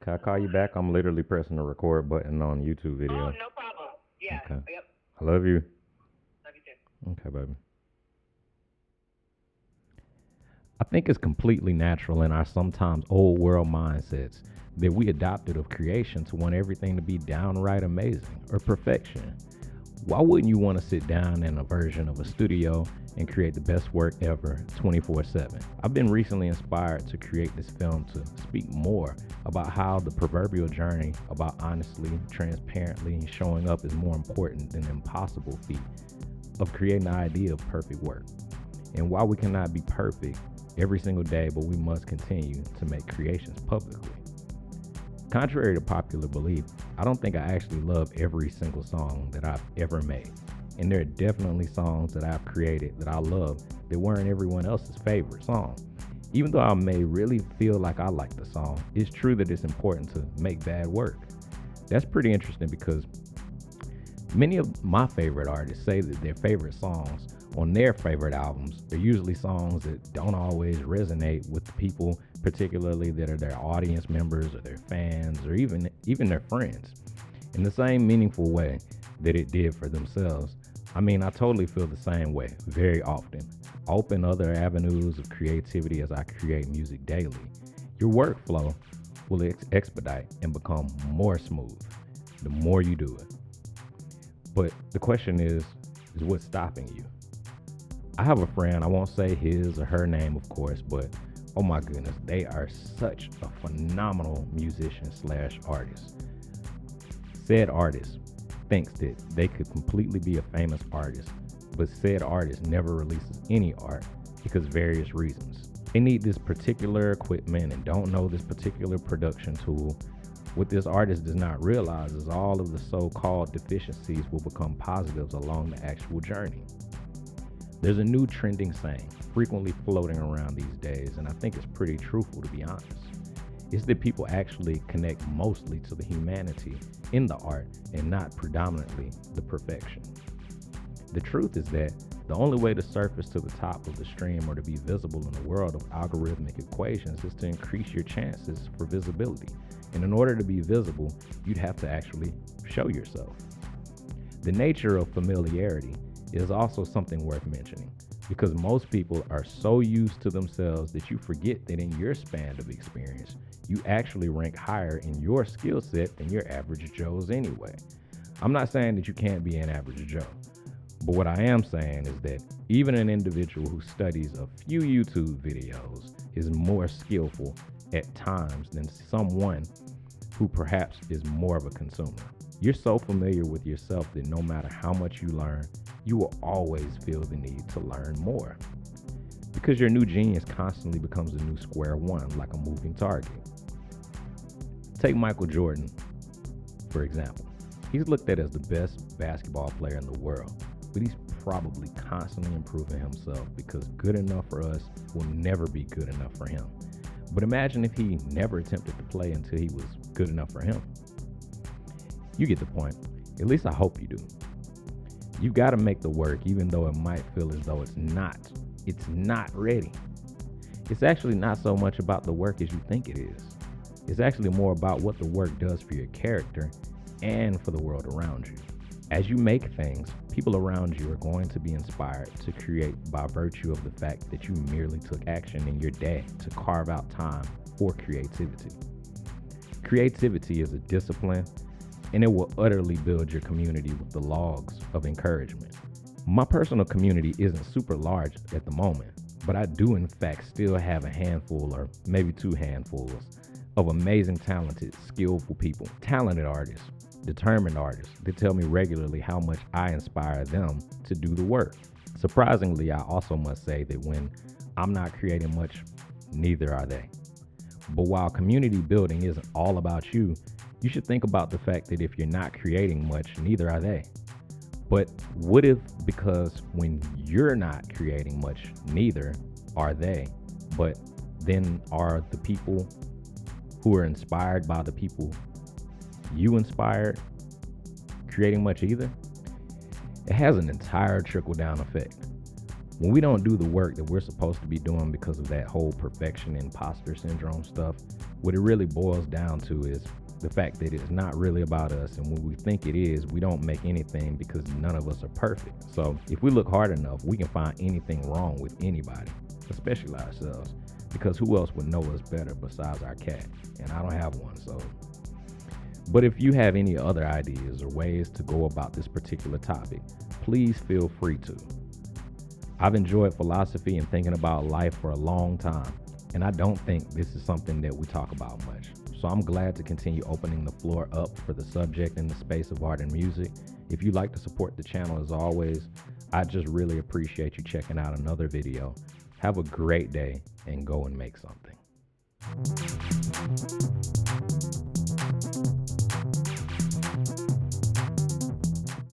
Can I call you back? I'm literally pressing the record button on YouTube Oh, video. no problem. Yeah. Okay. Yep. I love you. Love you too. Okay, baby. I think it's completely natural in our sometimes old world mindsets that we adopted of creation to want everything to be downright amazing or perfection. Why wouldn't you want to sit down in a version of a studio and create the best work ever 24/7? I've been recently inspired to create this film to speak more about how the proverbial journey about honestly, transparently showing up is more important than the impossible feat of creating the idea of perfect work. And why we cannot be perfect every single day, but we must continue to make creations publicly. Contrary to popular belief, I don't think I actually love every single song that I've ever made. And there are definitely songs that I've created that I love that weren't everyone else's favorite song. Even though I may really feel like I like the song, it's true that it's important to make bad work. That's pretty interesting because many of my favorite artists say that their favorite songs on their favorite albums are usually songs that don't always resonate with the people, particularly that are their audience members or their fans or even their friends, in the same meaningful way that it did for themselves. I mean, I totally feel the same way very often. I open other avenues of creativity as I create music daily. Your workflow will expedite and become more smooth the more you do it. But the question is what's stopping you? I have a friend, I won't say his or her name, of course, but oh my goodness, they are such a phenomenal musician slash artist. Said artist thinks that they could completely be a famous artist, but said artist never releases any art because of various reasons. They need this particular equipment and don't know this particular production tool. What this artist does not realize is all of the so-called deficiencies will become positives along the actual journey. There's a new trending saying frequently floating around these days, and I think it's pretty truthful to be honest. It's that people actually connect mostly to the humanity in the art and not predominantly the perfection. The truth is that the only way to surface to the top of the stream or to be visible in the world of algorithmic equations is to increase your chances for visibility. And in order to be visible, you'd have to actually show yourself. The nature of familiarity is also something worth mentioning because most people are so used to themselves that you forget that in your span of experience, you actually rank higher in your skill set than your average Joes anyway. I'm not saying that you can't be an average Joe, but what I am saying is that even an individual who studies a few YouTube videos is more skillful at times than someone who perhaps is more of a consumer. You're so familiar with yourself that no matter how much you learn, you will always feel the need to learn more. Because your new genius constantly becomes a new square one, like a moving target. Take Michael Jordan, for example. He's looked at as the best basketball player in the world, but he's probably constantly improving himself because good enough for us will never be good enough for him. But imagine if he never attempted to play until he was good enough for him. You get the point. At least I hope you do. You got to make the work even though it might feel as though it's not. It's not ready. It's actually not so much about the work as you think it is. It's actually more about what the work does for your character and for the world around you. As you make things, people around you are going to be inspired to create by virtue of the fact that you merely took action in your day to carve out time for creativity. Creativity is a discipline, and it will utterly build your community with the logs of encouragement. My personal community isn't super large at the moment, but I do in fact still have a handful or maybe two handfuls of amazing, talented, skillful people, talented artists, determined artists that tell me regularly how much I inspire them to do the work. Surprisingly, I also must say that when I'm not creating much, neither are they. But while community building isn't all about you, you should think about the fact that if you're not creating much, neither are they. But what if because when you're not creating much, neither are they, but then are the people who are inspired by the people you inspired creating much either? It has an entire trickle-down effect. When we don't do the work that we're supposed to be doing because of that whole perfection imposter syndrome stuff, what it really boils down to is the fact that it's not really about us. And when we think it is, we don't make anything because none of us are perfect. So if we look hard enough, we can find anything wrong with anybody, especially ourselves, because who else would know us better besides our cat? And I don't have one, so. But if you have any other ideas or ways to go about this particular topic, please feel free to. I've enjoyed philosophy and thinking about life for a long time, and I don't think this is something that we talk about much. So I'm glad to continue opening the floor up for the subject in the space of art and music. If you'd like to support the channel, as always, I just really appreciate you checking out another video. Have a great day and go and make something.